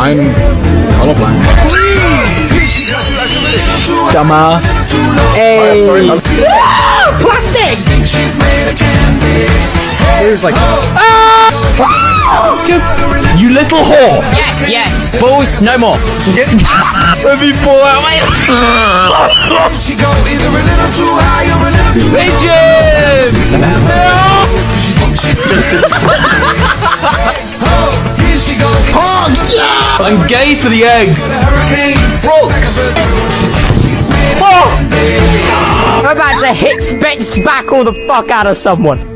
I'm colorblind. Dumbass. Hey. Plastic! Here's like. You little whore. Yes, yes. Balls, no more. Let me pull out my. Pigeon! I'm gay for the egg. Brooks. I'm about to hit spit spackle the fuck out of someone.